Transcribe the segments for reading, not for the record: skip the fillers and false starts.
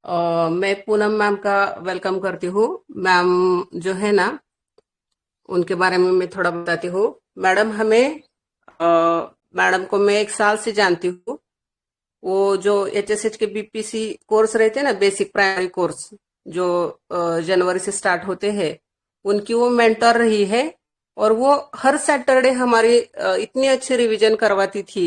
मैं पूनम मैम का वेलकम करती हूँ। मैम जो है ना, उनके बारे में मैं थोड़ा बताती हूँ। मैडम हमें अ, मैडम को मैं 1 साल से जानती हूँ। वो जो एचएसएच के बीपीसी कोर्स रहते हैं ना, बेसिक प्राइमरी कोर्स, जो जनवरी से स्टार्ट होते हैं, उनकी वो मेंटर रही है। और वो हर सैटरडे हमारी इतनी अच्छी रिवीजन करवाती थी।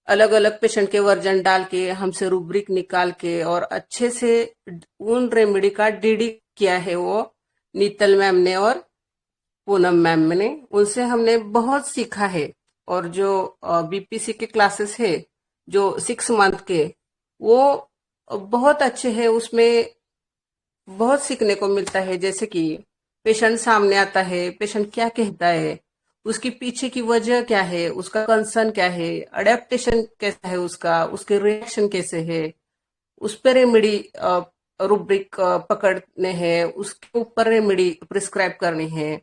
अलग अलग पेशेंट के वर्जन डाल के, हमसे रूब्रिक निकाल के, और अच्छे से उन रेमेडी का डीडी किया है वो नीतल मैम ने और पूनम मैम ने। उनसे हमने बहुत सीखा है। और जो बीपीसी के क्लासेस है, जो 6 मंथ के, वो बहुत अच्छे हैं। उसमें बहुत सीखने को मिलता है। जैसे कि पेशेंट सामने आता है, पेशेंट क्या कहता है, उसकी पीछे की वजह क्या है, उसका कंसर्न क्या है, अडेप्टेशन कैसा है, उसका उसके रिएक्शन कैसे है, उस पर रेमेडी रूब्रिक पकड़ने हैं, उसके ऊपर रेमेडी प्रिस्क्राइब करनी है।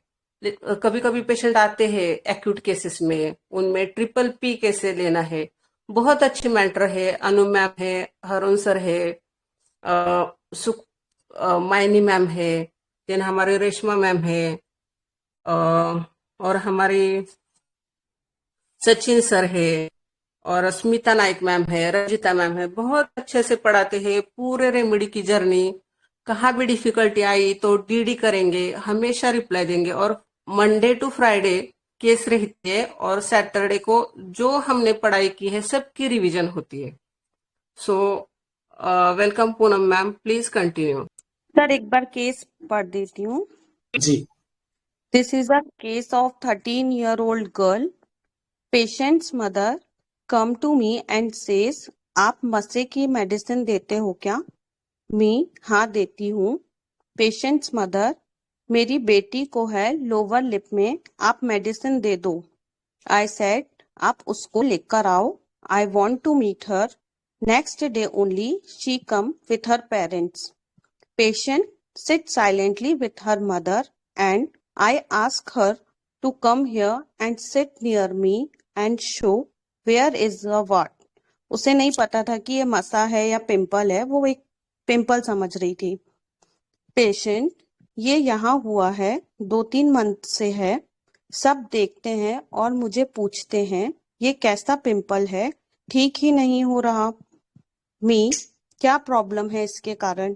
कभी कभी पेशेंट आते हैं एक्यूट केसेस में, उनमें ट्रिपल पी कैसे लेना है। बहुत अच्छी मेंटर है। अनु मैम है, हरुण सर है, सुख मायनी मैम है, देन हमारे रेशमा मैम है, अ, और हमारी सचिन सर है, और स्मिता नाइक मैम है, रंजिता मैम है। बहुत अच्छे से पढ़ाते हैं पूरे रेमेडी की जर्नी। कहाँ भी डिफिकल्टी आई तो डीडी करेंगे, हमेशा रिप्लाई देंगे। और मंडे टू फ्राइडे केस रहती है, और सैटरडे को जो हमने पढ़ाई की है सबकी रिवीजन होती है। So welcome Poonam ma'am, please continue. Sir एक बार केस पढ़ देती हूँ। जी। This is a case of 13-year-old girl. Patient's mother come to me and says, आप मसे की मेडिसिन देते हो क्या? मी, हाँ देती हूँ। पेशेंट्स मदर, मेरी बेटी को है लोअर लिप में, आप मेडिसिन दे दो। आई सेड, आप उसको लेकर आओ। I want to meet her. Next day only she come with her parents. Patient sits silently with her mother and I ask her to come here and sit near me and show where is the what. उसे नहीं पता था कि ये मसा है या pimple है, वो एक पिंपल समझ रही थी। पेशेंट, ये यहाँ हुआ है, 2-3 मंथ से है। सब देखते हैं और मुझे पूछते हैं ये कैसा पिंपल है, ठीक ही नहीं हो रहा। मी, क्या प्रॉब्लम है इसके कारण?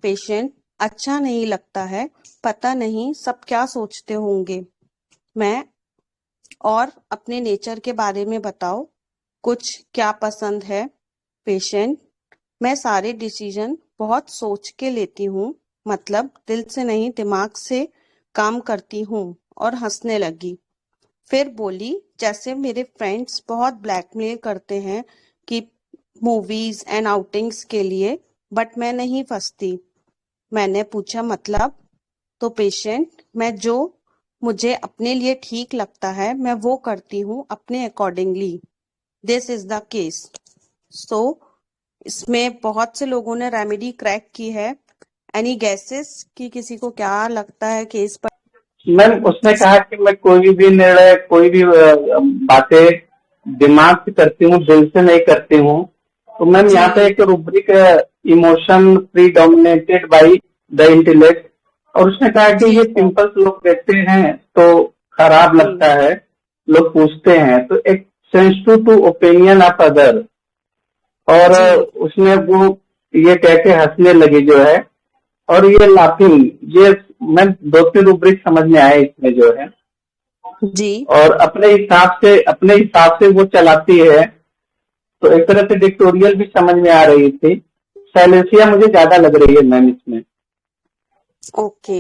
पेशेंट, अच्छा नहीं लगता है, पता नहीं सब क्या सोचते होंगे। मैं, और अपने नेचर के बारे में बताओ, कुछ क्या पसंद है? पेशेंट, मैं सारे डिसीजन बहुत सोच के लेती हूँ, मतलब दिल से नहीं दिमाग से काम करती हूँ। और हंसने लगी। फिर बोली, जैसे मेरे फ्रेंड्स बहुत ब्लैकमेल करते हैं कि मूवीज एंड आउटिंग्स के लिए, बट मैं नहीं फंसती। मैंने पूछा मतलब? तो पेशेंट, मैं जो मुझे अपने लिए ठीक लगता है मैं वो करती हूँ अपने accordingly. This is the case. So इसमें बहुत से लोगों ने रेमेडी क्रैक की है। एनी गैसेस कि किसी को क्या लगता है केस पर? मैम, उसने कहा कि मैं कोई भी निर्णय, कोई भी बातें दिमाग से करती हूँ, दिल से नहीं करती हूँ। तो मैम यहाँ पे एक rubric emotion predominated by the intellect, और उसने कहा कि जी ये सर। पिंपल्स लोग देखते हैं तो खराब लगता है, लोग पूछते हैं, तो एक sensitive to opinion of other. और जी उसने वो ये कह के हंसने लगी जो है, और ये लाफिंग, ये मैं 2-3 रूब्रिक समझ में आए इसमें जो है। जी और अपने हिसाब से वो चलाती है। तो एक तरह से डिक्टोरियल भी समझ में आ रही थी। साइलेंसिया मुझे ज्यादा लग रही है मैम इसमें। ओके,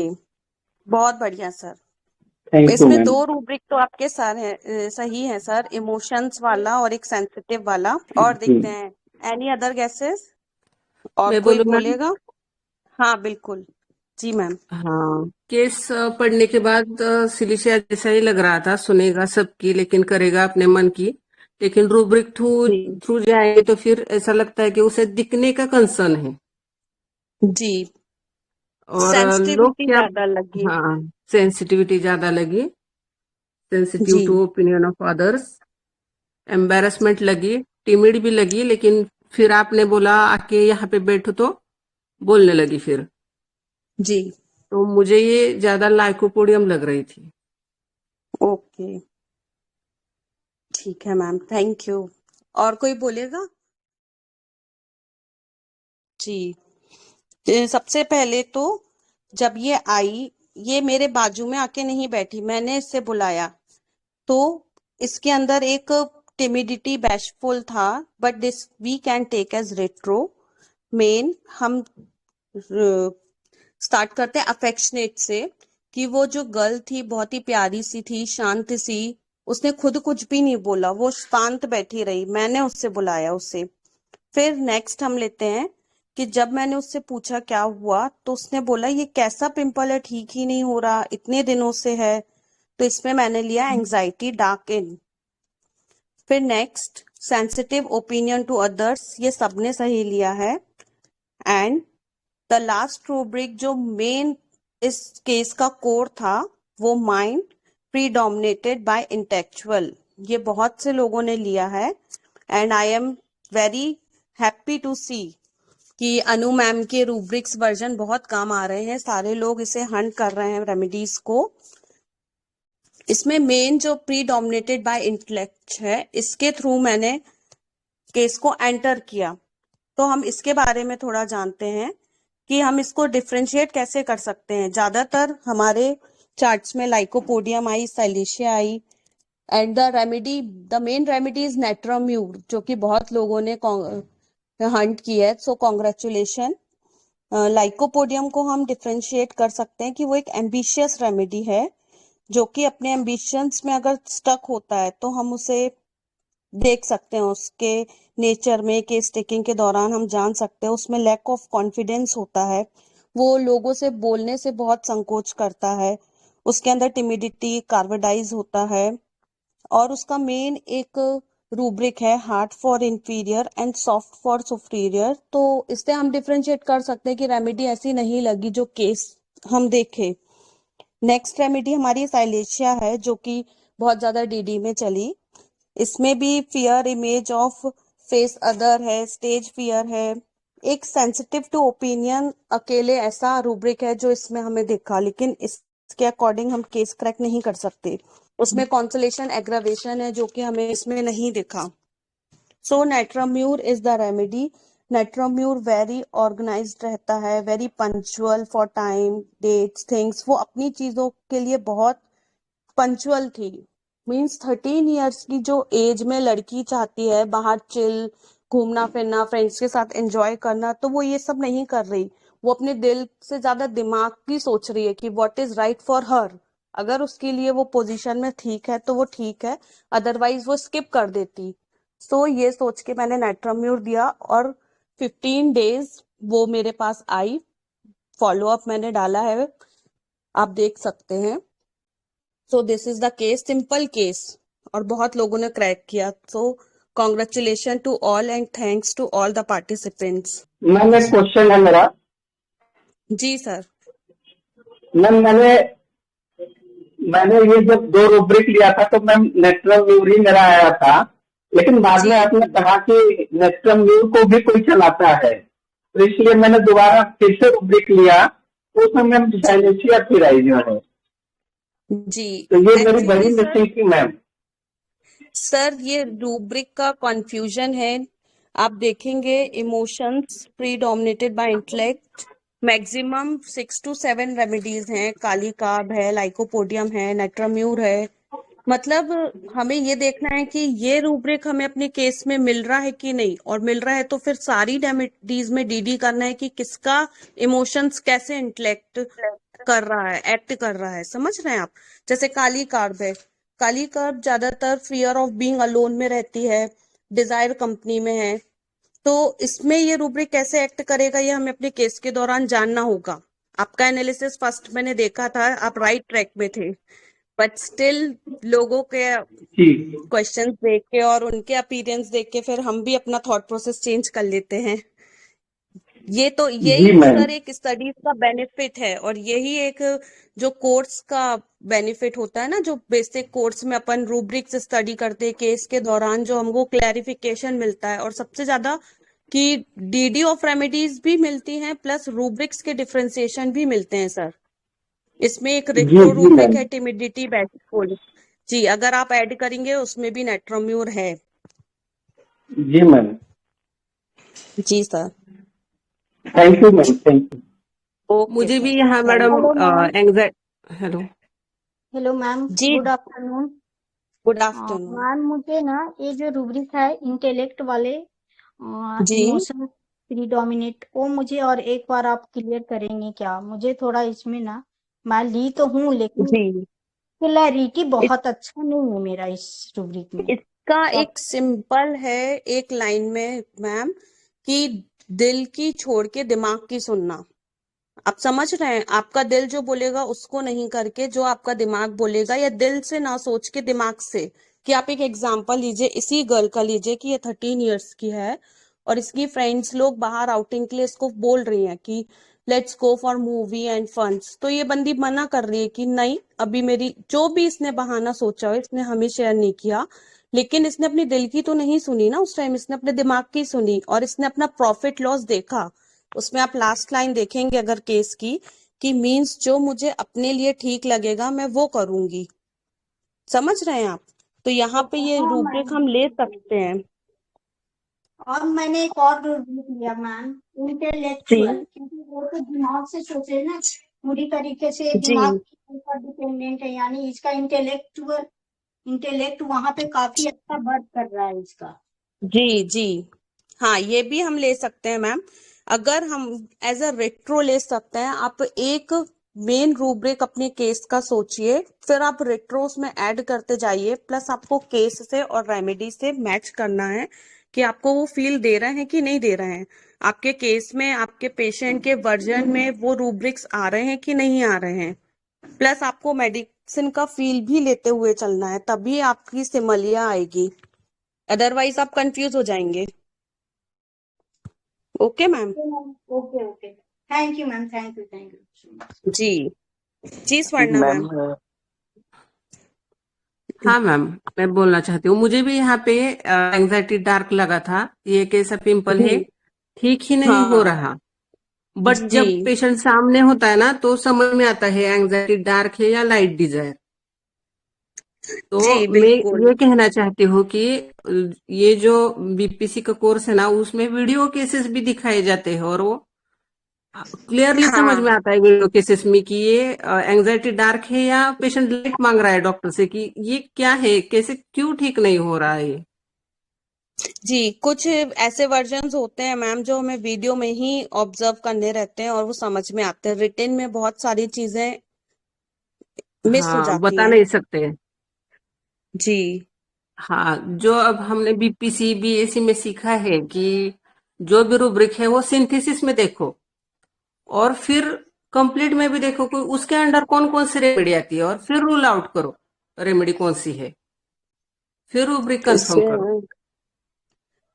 बहुत बढ़िया सर। थैंक यू इसमें मैम। 2 रूब्रिक तो आपके सर है, सही है सर, इमोशंस वाला और एक सेंसिटिव वाला। और देखते हैं एनी अदर गैसेस, और मैं कोई बोलूँ मैम? बोलेगा? हाँ बिल्कुल, जी मैम। हाँ, केस पढ़ने के बाद सिलिशिया जैसा ही लग रहा था। सुनेगा सबकी लेकिन करेगा अपने मन की। लेकिन रूब्रिक थ्रू जी थ्रू जाएंगे तो फिर ऐसा लगता है कि उसे दिखने का कंसर्न है। जी, और लोग सेंसिटिविटी क्या, ज्यादा लगी। हाँ, सेंसिटिविटी ज्यादा लगी, सेंसिटिव जी to opinion of others, embarrassment लगी, टिमिड भी लगी। लेकिन फिर आपने बोला आके यहाँ पे बैठो, तो बोलने लगी फिर। जी। तो मुझे ये ज्यादा लाइकोपोडियम लग रही थी। ओके, ठीक है मैम, थैंक यू। और कोई बोलेगा? जी। सबसे पहले तो जब ये आई, ये मेरे बाजू में आके नहीं बैठी, मैंने इससे बुलाया, तो इसके अंदर एक टिमिडिटी, बैशफुल था, but this we can take as retro. मेन हम स्टार्ट करते हैं अफेक्शनेट से, कि वो जो गर्ल थी बहुत ही प्यारी सी थी, शांत सी, उसने खुद कुछ भी नहीं बोला, वो शांत बैठी रही, मैंने उससे बुलाया उसे। फिर नेक्स्ट हम लेते हैं कि जब मैंने उससे पूछा क्या हुआ, तो उसने बोला ये कैसा पिंपल है, ठीक ही नहीं हो रहा, इतने दिनों से है। तो इसमें मैंने लिया एंजाइटी डार्क इन। फिर next sensitive opinion to others, ये सबने सही लिया है। एंड द लास्ट रूब्रिक जो मेन इस केस का कोर था, वो माइंड प्रीडोमिनेटेड बाय इंटेलेक्चुअल, ये बहुत से लोगों ने लिया है। And I am very happy to see कि अनु मैम के रूब्रिक्स वर्जन बहुत काम आ रहे हैं, सारे लोग इसे हंट कर रहे हैं रेमेडीज को। इसमें मेन जो प्रीडोमिनेटेड बाय इंटेलेक्ट है, इसके थ्रू मैंने केस को एंटर किया। तो हम इसके बारे में थोड़ा जानते हैं कि हम इसको डिफरेंशिएट कैसे कर सकते हैं। ज्यादातर हमारे चार्ट्स में लाइकोपोडियम आई, साइलेशिया आई, and the main remedy is natrum mur, जो कि बहुत लोगों ने हंट की है, सो कॉन्ग्रेचुलेशन। लाइकोपोडियम को हम डिफरेंशिएट कर सकते हैं कि वो एक एम्बिशियस रेमेडी है, जो कि अपने एम्बिशंस में अगर स्टक होता है तो हम उसे देख सकते हैं, उसके नेचर में केस टेकिंग के दौरान हम जान सकते हैं उसमें लैक ऑफ कॉन्फिडेंस होता है, वो लोगों से बोलने से बहुत संकोच करता है, उसके अंदर टिमिडिटी, कार्वाइडाइज होता है। और उसका मेन एक रूब्रिक है hard for inferior and soft for superior. तो इससे हम डिफरेंशिएट कर सकते हैं कि रेमेडी ऐसी नहीं लगी जो केस हम देखे। नेक्स्ट रेमेडी हमारी साइलेशिया है, जो कि बहुत ज्यादा डीडी में चली। इसमें भी fear image of face other है, स्टेज फियर है, एक सेंसिटिव टू ओपिनियन अकेले ऐसा रूब्रिक है जो इसमें हमें दिखा, लेकिन इसके अकॉर्डिंग हम केस क्रैक नहीं कर सकते। उसमें कॉन्सोलेशन एग्रावेशन है, जो कि हमें इसमें नहीं दिखा। So natrum mur is the remedy. Natrum mur very organised रहता है, very punctual for time, dates, things, वो अपनी चीजों के लिए बहुत पंचुअल थी। मीन्स 13 इयर्स की जो एज में लड़की चाहती है बाहर चिल, घूमना फिरना, फ्रेंड्स के साथ एंजॉय करना, तो वो ये सब नहीं कर रही। वो अपने दिल से ज्यादा दिमाग की सोच रही है कि what is right for her. अगर उसके लिए वो पोजीशन में ठीक है तो वो ठीक है, अदरवाइज वो स्किप कर देती। सो ये सोच के मैंने नेट्राम्यूर दिया, और 15 डेज वो मेरे पास आई। फॉलो अप मैंने डाला है, आप देख सकते हैं। So this is the case, simple case, और बहुत लोगों ने क्रैक किया। So congratulation to all and thanks to all the participants. Ma'am एक क्वेश्चन है मेरा। जी सर। मैम मैंने ये जब 2 रूब्रिक लिया था तो मैम नेट्रम ही मेरा आया था, लेकिन बाद में जी आपने कहा कि नेट्रम को भी कोई चलाता है, तो इसलिए मैंने दोबारा फिर से रूब्रिक लिया, तो उसमें मैम जी साइलेशिया फिर आई जो है, जी। तो ये मेरी बड़ी एक्चुअली सर, मिस्टेक थी मैम। ये रूब्रिक का कंफ्यूजन है। आप देखेंगे emotions predominated by intellect, maximum 6 to 7 remedies हैं, काली कार्ब है, लाइकोपोडियम है, नेट्राम्यूर है। मतलब हमें ये देखना है कि ये रूब्रिक हमें अपने केस में मिल रहा है कि नहीं, और मिल रहा है तो फिर सारी रेमेडीज में डीडी करना है कि किसका इमोशंस कैसे इंटेलेक्ट कर रहा है, एक्ट कर रहा है, समझ रहे हैं आप। जैसे काली कार्ब है, काली कार्ब ज्यादातर फियर ऑफ बीइंग अलोन में रहती है, डिजायर कंपनी में है। तो इसमें ये रूब्रिक कैसे एक्ट करेगा, ये हमें अपने केस के दौरान जानना होगा। आपका एनालिसिस फर्स्ट मैंने देखा था, आप राइट ट्रैक में थे, बट स्टिल लोगों के जी क्वेश्चंस देख के और उनके अपीयरेंस देख के फिर हम भी अपना थॉट प्रोसेस चेंज कर लेते हैं। ये तो जी यही तो मैम। सर एक स्टडीज का बेनिफिट है, और यही एक जो कोर्स का बेनिफिट होता है ना, जो बेसिक कोर्स में अपन रूब्रिक्स स्टडी करते हैं केस के दौरान, जो हमको क्लैरिफिकेशन मिलता है, और सबसे ज्यादा कि डीडी ऑफ रेमेडीज भी मिलती हैं प्लस रूब्रिक्स के डिफरेंशिएशन भी मिलते हैं सर। इसमें एक जी रेट्रो जी रूब्रिक मैम। है, टिमिडिटी बैसिक जी, अगर आप ऐड करेंगे उसमें भी नेट्रोम्यूर है। जी मैम। जी sir. Thank you ma'am, thank you. Okay मुझे भी सर, यहाँ madam welcome. Hello ma'am. Anxiety, hello. Hello ma'am, जी, good afternoon. Good afternoon. Ma'am मुझे ना ये जो रूब्रिक है इंटेलेक्ट वाले जी इमोशन प्रीडोमिनेट, वो मुझे और एक बार आप क्लियर करेंगे क्या? मुझे थोड़ा इसमें ना, मैं ली तो हूँ लेकिन जी, क्लैरिटी इस, बहुत अच्छा नहीं है मेरा इस रूब्रिक में। इसका तो आप एक सिंपल है एक लाइन में मैम, कि दिल की छोड़ के दिमाग की सुनना। आप समझ रहे हैं, आपका दिल जो बोलेगा उसको नहीं करके जो आपका दिमाग बोलेगा, या दिल से ना सोच के दिमाग से। कि आप एक एग्जांपल लीजिए, इसी गर्ल का लीजिए कि ये 13 इयर्स की है और इसकी फ्रेंड्स लोग बाहर आउटिंग के लिए इसको बोल रही हैं कि let's go for movie and फंस, तो ये बंदी मना कर रही है कि नहीं, अभी मेरी जो भी इसने बहाना सोचा हो इसने हमें शेयर नहीं किया। लेकिन इसने अपनी दिल की तो नहीं सुनी ना, उस टाइम इसने अपने दिमाग की सुनी और इसने अपना प्रॉफिट लॉस देखा। उसमें आप लास्ट लाइन देखेंगे अगर केस की, कि मीन्स जो मुझे अपने लिए ठीक लगेगा मैं वो करूंगी। समझ रहे हैं आप? तो यहाँ पे ये हाँ रूब्रिक मैम, हम ले सकते हैं। और मैंने एक और रूब्रिक लिया मैम, जी इंटेलेक्चुअल, क्योंकि वो तो दिमाग से सोचे ना, पूरी तरीके से जी दिमाग के ऊपर डिपेंडेंट है, यानी इसका इंटेलेक्ट वहां पे काफी अच्छा वर्क कर रहा है इसका। जी जी, हाँ ये भी हम ले सकते हैं मैम। अगर हम एज अ रेट्रो ले सकते हैं, आप एक मेन रूब्रिक अपने केस का सोचिए, फिर आप रेट्रोस में ऐड करते जाइए, प्लस आपको केस से और रेमेडी से मैच करना है कि आपको वो फील दे रहे हैं कि नहीं दे रहे हैं। आपके केस में आपके पेशेंट के वर्जन में वो रूब्रिक्स आ रहे हैं कि नहीं आ रहे हैं। प्लस आपको मेडिसिन का फील भी लेते हुए चलना है, तभी आपकी सिमलिया आएगी, अदरवाइज आप कंफ्यूज हो जाएंगे। Okay ma'am. Okay okay, thank you ma'am, thank you. जी जी, स्वर्णा मैम मैम। हाँ मैम, मैं बोलना चाहती हूँ, मुझे भी यहाँ पे एंजाइटी डार्क लगा था। ये कैसा पिंपल है, जी ठीक ही नहीं हो हाँ रहा। बट जी जब पेशेंट सामने होता है ना तो समझ में आता है एंजाइटी डार्क है या लाइट डिजायर। जी, तो मैं बिल्कुल। ये कहना चाहती हूँ कि ये जो बीपीसी का कोर्स है ना, उसमें वीडियो केसेस भी दिखाए जाते हैं और वो क्लियरली समझ में हाँ आता है वीडियो केसेस में कि ये एंजाइटी डार्क है या पेशेंट लाइट मांग रहा है डॉक्टर से कि ये क्या है, कैसे, क्यों ठीक नहीं हो रहा है ये। जी, कुछ ऐसे वर्जन्स होते हैं मैम जो हमें वीडियो में ही ऑब्जर्व करने रहते हैं और वो समझ में आते हैं, रिटन में बहुत सारी चीजें मिस हो हाँ, जाती बता हैं। नहीं सकते। जी हाँ, जो अब हमने बीपीसी बीएससी में सीखा है कि जो भी रूब्रिक है वो सिंथेसिस में देखो और फिर कंप्लीट में भी देखो कि उसके अंडर कौन कौन सी रेमेडी आती है और फिर रूल आउट करो रेमेडी कौन सी है, फिर रूब्रिक कंफर्म करो।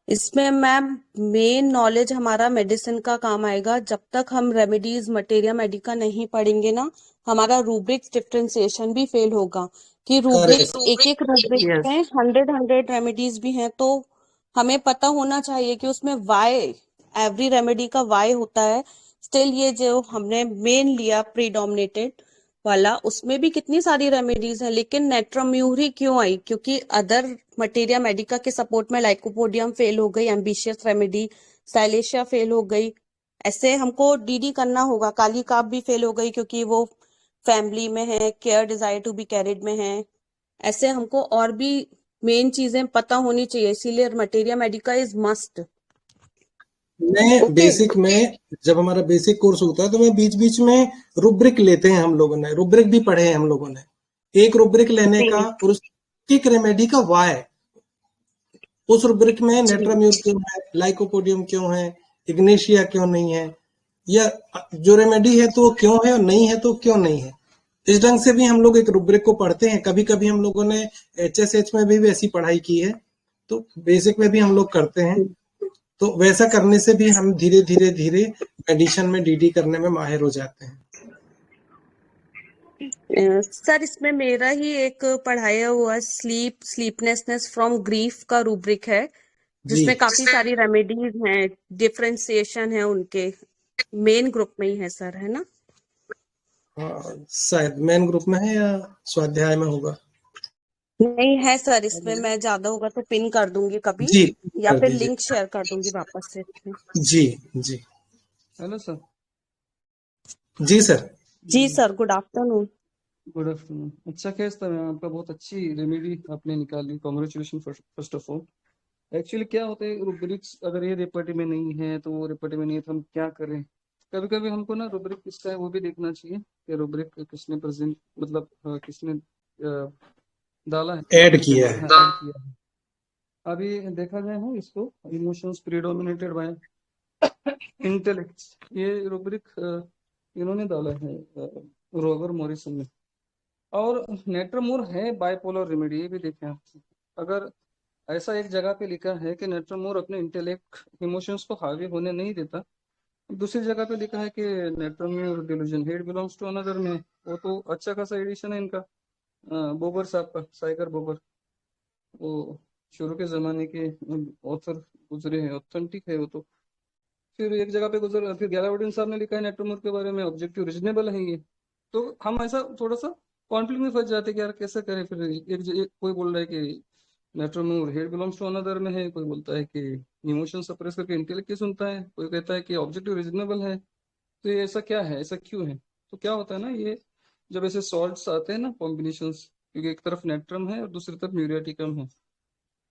इसमें इसमें मैम मेन नॉलेज हमारा मेडिसिन का काम आएगा। जब तक हम रेमेडीज मटेरिया मेडिका नहीं पढ़ेंगे ना, हमारा रूब्रिक्स डिफरेंशिएशन भी फेल होगा। कि रूब्रिक्स एक एक रूब्रिक यस। में 100 रेमेडीज भी हैं, तो हमें पता होना चाहिए कि उसमें वाई, एवरी रेमेडी का वाई होता है। स्टिल ये जो हमने मेन लिया प्रीडोमिनेटेड वाला, उसमें भी कितनी सारी रेमेडीज हैं, लेकिन नेट्रोम्यूरी क्यों आई? क्योंकि अदर मटेरिया मेडिका के सपोर्ट में लाइकोपोडियम फेल हो गई, एम्बिशियस रेमेडी साइलेशिया फेल हो गई। ऐसे हमको डीडी करना होगा, काली काप भी फेल हो गई क्योंकि वो फैमिली में है, care desire to be carried में है। ऐसे हमको और भी मेन चीजें पता होनी चाहिए, इसीलिए मटेरिया मेडिका इज मस्ट। मैं ओके बेसिक में, जब हमारा बेसिक कोर्स होता है तो मैं बीच बीच में रुब्रिक लेते हैं, हम लोगों ने रुब्रिक भी पढ़े हैं हम लोगों ने। एक रुब्रिक लेने का जी और उसकी रेमेडी का वाय, उस रुब्रिक में जी नेट्राम्यूर क्यों है, लाइकोपोडियम क्यों है, इग्नेशिया क्यों नहीं है, या जो रेमेडी है तो वो क्यों है और नहीं है तो क्यों नहीं है। इस ढंग से भी हम लोग एक रुब्रिक को पढ़ते हैं। कभी कभी हम लोगों ने एचएसएच में भी ऐसी पढ़ाई की है, तो बेसिक में भी हम लोग करते हैं। तो वैसा करने से भी हम धीरे धीरे धीरे एडिशन में डीडी करने में माहिर हो जाते हैं। सर, इसमें मेरा ही एक पढ़ाया हुआ स्लीपनेसनेस फ्रॉम ग्रीफ का रूब्रिक है, जी जिसमें काफी सारी रेमेडीज हैं, डिफरेंशिएशन है उनके, मेन ग्रुप में ही है सर, है ना? शायद मेन ग्रुप में है या स्वाध्याय में होगा। नहीं है सर, इसमें मैं ज्यादा होगा तो पिन कर दूंगी कभी, जी या कर फिर दीजिए। लिंक शेयर कर दूंगी वापस से इसमें। जी जी हेलो सर। जी सर। जी sir, good afternoon. Good afternoon. अच्छा केस था मैम आपका, बहुत अच्छी रेमेडी आपने निकाली, congratulation first of all. Actually क्या होता है, रूब्रिक्स अगर ये रेपर्टी में नहीं है तो वो रेपर्टी में नहीं है तो हम क्या करें। कभी कभी हमको ना रूब्रिक किसका है वो भी देखना चाहिए कि रूब्रिक किसने प्रेजेंट, मतलब किसने डाला है ऐड रूब्रिक किया टेबल, है। हाँ ऐड किया है। अभी देखा जाए ना इसको, इमोशंस प्रीडोमिनेटेड बाय इंटेलेक्ट, ये रूब्रिक इन्होंने डाला है रोगर मॉरिसन ने। और नेट्रमोर है बाइपोलर रेमेडी, ये भी देखें आप। अगर ऐसा एक जगह पे लिखा है कि नेट्रमोर अपने इंटेलेक्ट इमोशंस को हावी होने नहीं देता, दूसरी जगह पे लिखा है कि natrum mur delusion head belongs to another में। वो तो अच्छा खासा एडिशन है इनका, बोबर साहब का, साइगर बोबर, वो शुरू के जमाने के ऑथर गुजरे हैं, ऑथेंटिक है वो तो। फिर एक जगह पे गुजर, फिर गैलावडिन साहब ने लिखा है नेट्रोमोर के बारे में, ऑब्जेक्टिव रीजनेबल है ये। तो हम ऐसा थोड़ा सा कॉन्फ्लिक्ट में फंस जाते हैं कि यार कैसे करें। फिर एक कोई बोल रहा है कि नेट्रोमोर हेड बिलोंग्स टू अनदर में है, कोई बोलता है कि इमोशन सप्रेस करके इंटेलेक्ट की सुनता है, कोई कहता है कि ऑब्जेक्टिव रीजनेबल है। तो ये ऐसा क्या है, ऐसा क्यों है? तो क्या होता है ना, ये जब ऐसे सॉल्ट्स आते हैं ना, कॉम्बिनेशंस, क्योंकि एक तरफ नेट्रम है और दूसरी तरफ म्यूरियाटिकम है,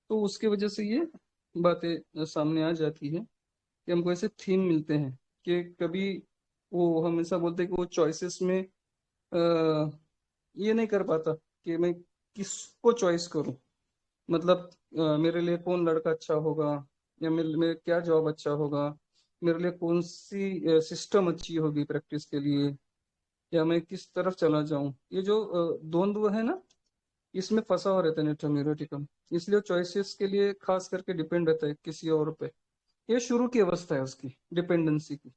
तो उसकी वजह से ये बातें सामने आ जाती है कि हमको ऐसे थीम मिलते हैं कि कभी वो हम ऐसा बोलते हैं कि वो चॉइसेस में ये नहीं कर पाता कि मैं किसको चॉइस करूं। मतलब मेरे लिए कौन लड़का अच्छा होगा, या मेरे क्या जॉब अच्छा होगा, मेरे लिए कौन सी सिस्टम अच्छी होगी प्रैक्टिस के लिए, या मैं किस तरफ चला जाऊं। ये जो द्वंद्व है ना, इसमें फंसा हुआ रहता है नेट्रोम्यूरेटिकम, इसलिए चॉइसेस के लिए खास करके डिपेंड रहता है किसी और पे। ये शुरू की अवस्था है उसकी डिपेंडेंसी की।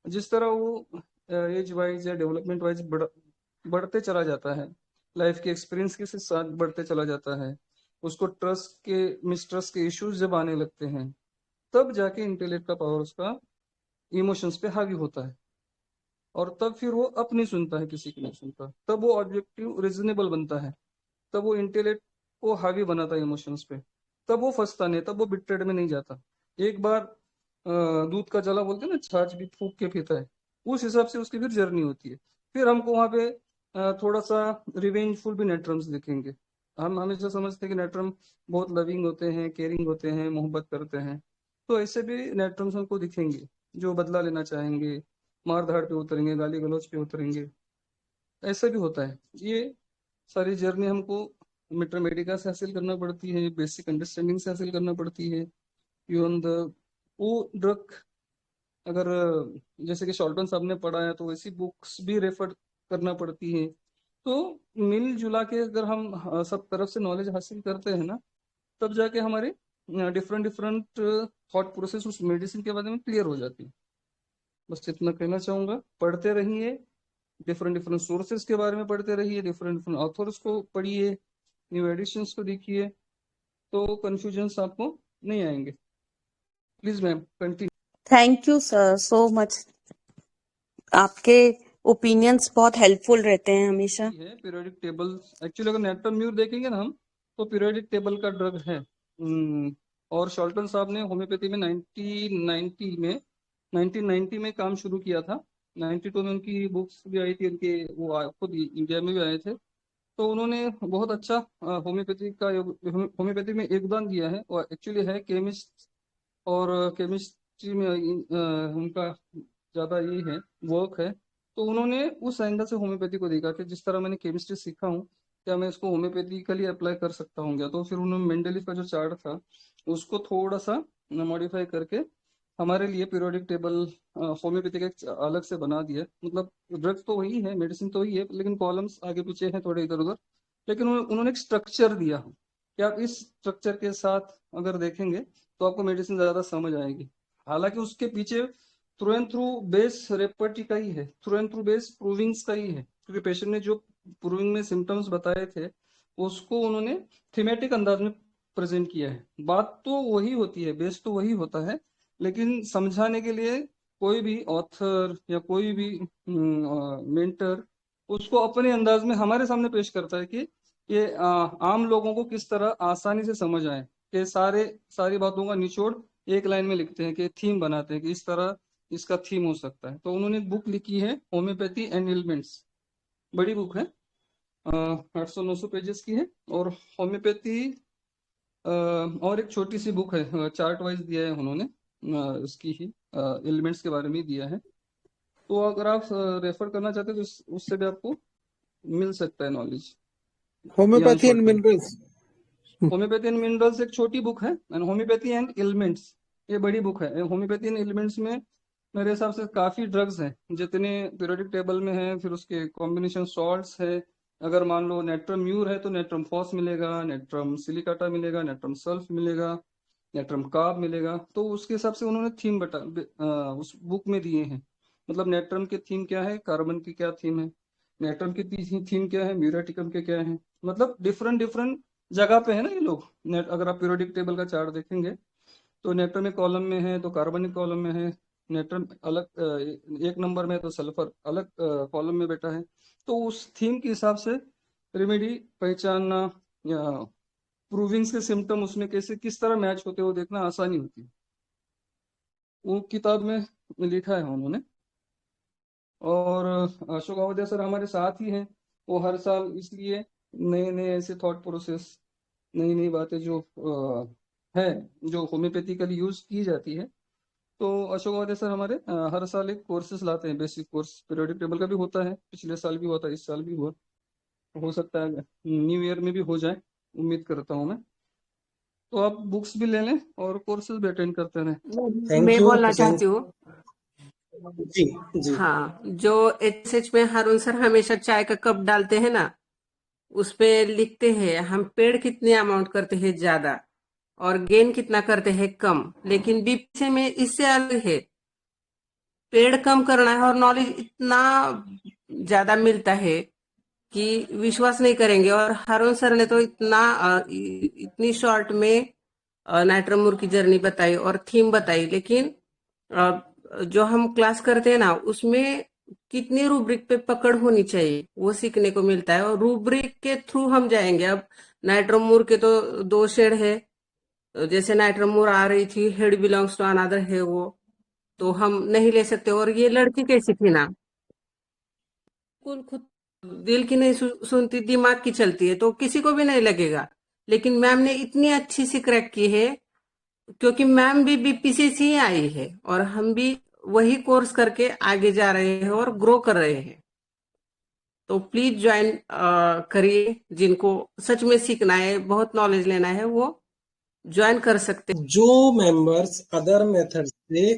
जिस तरह वो एज वाइज या डेवलपमेंट वाइज बढ़ते चला जाता है, लाइफ के एक्सपीरियंस के साथ बढ़ते चला जाता है, उसको ट्रस्ट के मिसट्रस्ट के इश्यूज जब आने लगते हैं, तब जाके इंटेलेक्ट का पावर उसका इमोशंस पे हावी होता है। और तब फिर वो अपनी सुनता है, किसी की नहीं सुनता, तब वो ऑब्जेक्टिव रीजनेबल बनता है, तब वो इंटेलेक्ट को हावी बनाता है इमोशंस पे, तब वो फंसता नहीं, तब वो बिट्रेड में नहीं जाता। एक बार दूध का जला बोलते हैं ना, छाछ भी फूक के पीता है, उस हिसाब से उसकी फिर जर्नी होती है। फिर हमको वहां पे थोड़ा सा रिवेंजफुल भी नेट्रम्स दिखेंगे। हम हमेशा समझते हैं कि नेट्रम बहुत लविंग होते हैं, केयरिंग होते हैं, मोहब्बत करते हैं, तो ऐसे भी नेट्रम्स हमको दिखेंगे जो बदला लेना चाहेंगे, मार धाड़ पे उतरेंगे, गाली गलौज पे उतरेंगे। ऐसा भी होता है। ये सारी जर्नी हमको मैथमेटिका से हासिल करना पड़ती है, बेसिक अंडरस्टैंडिंग से हासिल करना पड़ती है। इवन द वो ड्रग, अगर जैसे कि शॉल्टन साहब ने पढ़ा है तो वैसी बुक्स भी रेफर करना पड़ती है। तो मिलजुला के अगर हम सब तरफ से नॉलेज हासिल करते हैं ना, तब जाके हमारे डिफरेंट डिफरेंट थॉट प्रोसेस उस मेडिसिन के बारे में क्लियर हो जाती है। बस इतना कहना चाहूंगा। पढ़ते रहिए, डिफरेंट डिफरेंट सोर्सेज के बारे में पढ़ते रहिए, डिफरेंट डिफरेंट ऑथर्स को पढ़िए, न्यू एडिशंस को देखिए, तो कंफ्यूजन्स आपको नहीं आएंगे। Please ma'am continue. Thank you sir so much, आपके ओपिनियंस बहुत हेल्पफुल रहते हैं हमेशा। है पीरियोडिक टेबल। एक्चुअली अगर नेट्रोम्यूर देखेंगे ना हम, तो पीरियोडिक टेबल का ड्रग है। और शॉल्टन साहब ने होम्योपैथी में 1990 में काम शुरू किया था। 92 में उनकी बुक्स भी आई थी उनके, वो खुद इंडिया में भी आए थे। तो उन्होंने बहुत अच्छा होम्योपैथी का होम्योपैथी में योगदान दिया है, और एक्चुअली है केमिस्ट, और केमिस्ट्री में उनका ज़्यादा ये है, वर्क है। तो उन्होंने उस एंगल से होम्योपैथी को देखा कि जिस तरह मैंने केमिस्ट्री सीखा हूँ, क्या मैं इसको होम्योपैथिकली अप्लाई कर सकता हूँ क्या। तो फिर उन्होंने मेंडलीफ का जो चार्ट था उसको थोड़ा सा मॉडिफाई करके हमारे लिए पीरियोडिक टेबल होम्योपैथी का एक अलग से बना दिया। मतलब ड्रग्स तो वही है, मेडिसिन तो वही है, लेकिन कॉलम्स आगे पीछे हैं थोड़े इधर उधर, लेकिन उन्होंने एक स्ट्रक्चर दिया कि आप इस स्ट्रक्चर के साथ अगर देखेंगे तो आपको मेडिसिन ज्यादा समझ आएगी। हालांकि उसके पीछे थ्रू एंड थ्रू बेस रेपर्टी का ही है, थ्रू एंड थ्रू बेस प्रूविंग्स का ही है, क्योंकि पेशेंट ने जो प्रूविंग में सिम्टम्स बताए थे उसको उन्होंने थीमेटिक अंदाज में प्रेजेंट किया है। बात तो वही होती है, बेस तो वही होता है, लेकिन समझाने के लिए कोई भी ऑथर या कोई भी मेंटर उसको अपने अंदाज में हमारे सामने पेश करता है कि ये आम लोगों को किस तरह आसानी से समझ आए, कि सारी बातों का निचोड़ एक लाइन में लिखते हैं, कि थीम बनाते हैं कि इस तरह इसका थीम हो सकता है। तो उन्होंने एक बुक लिखी है, होम्योपैथी एंड एलिमेंट्स, बड़ी बुक है, 800-900 पेजेस की है। और होम्योपैथी और एक छोटी सी बुक है, चार्ट वाइज दिया है उन्होंने, इसकी ही एलिमेंट्स के बारे में ही दिया है। तो अगर आप रेफर करना चाहते हैं तो उससे भी आपको मिल सकता है नॉलेज, ज्ञान होम्योपैथी एंड शॉर्ट में। मिनरल्स। होम्योपैथी एंड मिनरल्स एक छोटी बुक है, एंड होम्योपैथी एंड एलिमेंट्स ये बड़ी बुक है। होम्योपैथी एंड एलिमेंट्स में मेरे हिसाब से काफी ड्रग्स हैं जितने पीरियोडिक टेबल में है, फिर उसके कॉम्बिनेशन सॉल्ट्स है। अगर मान लो नेट्रम म्यूर है तो नेट्रम फॉस मिलेगा, नेट्रम सिलिकाटा मिलेगा, नेट्रम सल्फ मिलेगा, नेट्रम कार्ब मिलेगा। तो उसके हिसाब से उन्होंने थीम उस बुक में दिए हैं। मतलब नेट्रम के थीम क्या है, कार्बन की क्या थीम है, नेट्रम की थीम क्या है, म्यूरेटिकम के क्या है। मतलब डिफरेंट डिफरेंट जगह पे है ना ये लोग। अगर आप पीरियोडिक टेबल का चार्ट देखेंगे तो नेट्रम एक कॉलम में है तो कार्बन एक कॉलम में है, नेट्रम अलग एक नंबर में है तो सल्फर अलग कॉलम में बैठा है। तो उस थीम के हिसाब से रेमेडी पहचानना या प्रूविंग्स के सिम्टम उसमें कैसे किस तरह मैच होते हैं वो देखना आसानी होती है। वो किताब में लिखा है उन्होंने। और अशोक अवधिया सर हमारे साथ ही हैं, वो हर साल इसलिए नए नए ऐसे थॉट प्रोसेस, नई नई बातें जो है जो होम्योपैथिकली यूज की जाती है। तो अशोक अवधिया सर हमारे हर साल एक कोर्सेज लाते हैं, बेसिक कोर्स पीरियोडिक टेबल का भी होता है, पिछले साल भी हुआ था, इस साल भी हुआ, हो सकता है न्यू ईयर में भी हो जाए, उम्मीद करता हूँ मैं। तो आप बुक्स भी ले लें और कोर्सेज भी अटेंड करते रहें। थैंक मैं यू बोलना थैंक चाहती हूँ। जी जी। हाँ, जो एचएसएच में हारून सर हमेशा चाय का कप डालते हैं ना, उस पे लिखते हैं हम पेड़ कितने अमाउंट करते हैं ज्यादा और गेन कितना करते हैं कम, लेकिन बीपीसी में इससे अलग है। पेड़ कम करना है और नॉलेज इतना ज्यादा मिलता है कि विश्वास नहीं करेंगे। और हारून सर ने तो इतनी शॉर्ट में नाइट्रोमूर की जर्नी बताई और थीम बताई, लेकिन अ, जो हम क्लास करते हैं ना उसमें कितनी रूब्रिक पे पकड़ होनी चाहिए वो सीखने को मिलता है, और रूब्रिक के थ्रू हम जाएंगे। अब नाइट्रोमूर के तो दो शेड है, जैसे नाइट्रोमूर आ रही थी, हेड बिलोंग्स टू अनदर है, वो तो हम नहीं ले सकते। और ये लड़की कैसी थी ना, खुद दिल की नहीं सुनती, दिमाग की चलती है, तो किसी को भी नहीं लगेगा। लेकिन मैम ने इतनी अच्छी सी क्रैक की है, क्योंकि मैम भी बीपीसी से ही आई है और हम भी वही कोर्स करके आगे जा रहे हैं और ग्रो कर रहे हैं। तो प्लीज ज्वाइन करिए, जिनको सच में सीखना है, बहुत नॉलेज लेना है, वो ज्वाइन कर सकते हैं। जो मेंबर्स अदर मेथड से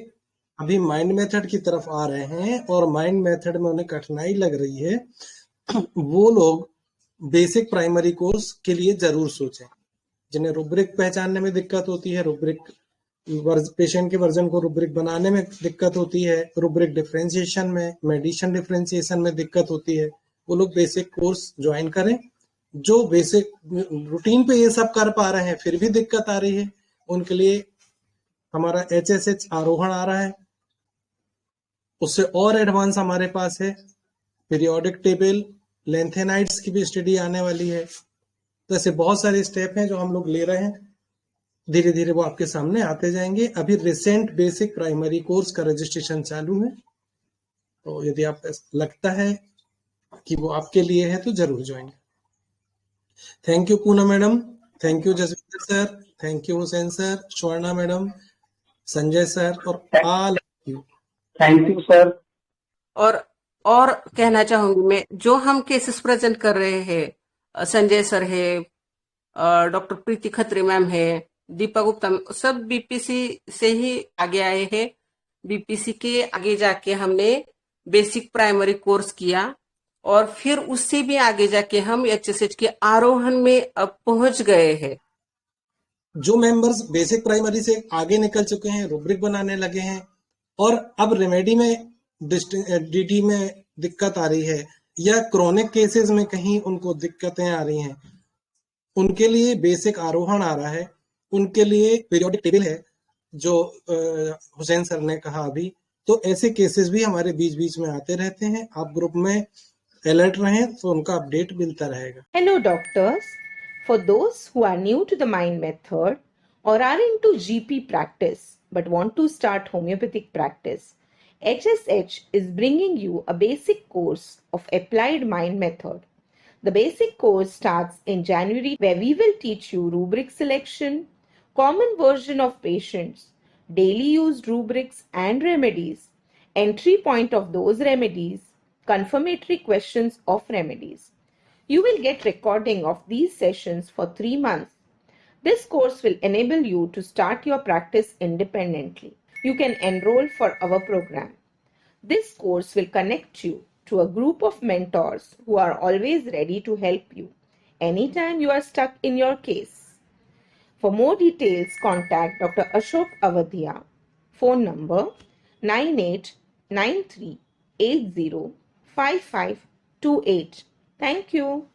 अभी माइंड मेथड की तरफ आ रहे हैं और माइंड मेथड में उन्हें कठिनाई लग रही है, वो लोग बेसिक प्राइमरी कोर्स के लिए जरूर सोचें। जिन्हें रुब्रिक पहचानने में दिक्कत होती है, रुब्रिक पेशेंट के वर्जन को रुब्रिक बनाने में दिक्कत होती है, रुब्रिक डिफरेंशिएशन में, मेडिशन डिफरेंशिएशन में दिक्कत होती है, वो लोग बेसिक कोर्स ज्वाइन करें। जो बेसिक रूटीन पे ये सब कर पा रहे हैं फिर भी दिक्कत आ रही है, उनके लिए हमारा HSH आरोहण आ रहा है, उससे और एडवांस हमारे पास है पीरियोडिक टेबल, लेंथेनाइड्स की भी स्टडी आने वाली है। तो ऐसे बहुत सारे स्टेप हैं जो हम लोग ले रहे हैं, धीरे धीरे वो आपके सामने आते जाएंगे। अभी रिसेंट बेसिक प्राइमरी कोर्स का रजिस्ट्रेशन चालू है, तो यदि आप लगता है कि वो आपके लिए है तो जरूर join. Thank you Poonam madam, thank you Jaswinder sir, thank you Hussain sir, Swarna madam, Sanjay sir और all you. Thank you sir. और कहना चाहूंगी मैं, जो हम केसेस प्रेजेंट कर रहे हैं, संजय सर है, डॉक्टर प्रीति खत्री मैम है, दीपा गुप्ता, सब बीपीसी से ही आगे आए हैं। बीपीसी के आगे जाके हमने बेसिक प्राइमरी कोर्स किया और फिर उससे भी आगे जाके हम एचएसएच के आरोहण में अब पहुंच गए हैं। जो मेंबर्स बेसिक प्राइमरी से आगे निकल चुके हैं, रुब्रिक बनाने लगे हैं और अब रेमेडी में डीटी में दिक्कत आ रही है या क्रोनिक केसेस में कहीं उनको दिक्कतें आ रही हैं, उनके लिए बेसिक आरोहण आ रहा है, उनके लिए पीरियोडिक टेबल है जो हुसैन सर ने कहा अभी। तो ऐसे केसेस भी हमारे बीच बीच में आते रहते हैं। आप ग्रुप में अलर्ट रहें तो उनका अपडेट मिलता रहेगा। Hello, doctors. For those who are new to the mind method or are into GP practice but want to start homeopathic practice, HSH is bringing you a basic course of applied mind method. The basic course starts in January, where we will teach you rubric selection, common version of patients, daily used rubrics and remedies, entry point of those remedies, confirmatory questions of remedies. You will get recording of these sessions for 3 months. This course will enable you to start your practice independently. You can enroll for our program. This course will connect you to a group of mentors who are always ready to help you anytime you are stuck in your case. For more details, contact Dr. Ashok Avadhia. Phone number 9893805528. Thank you.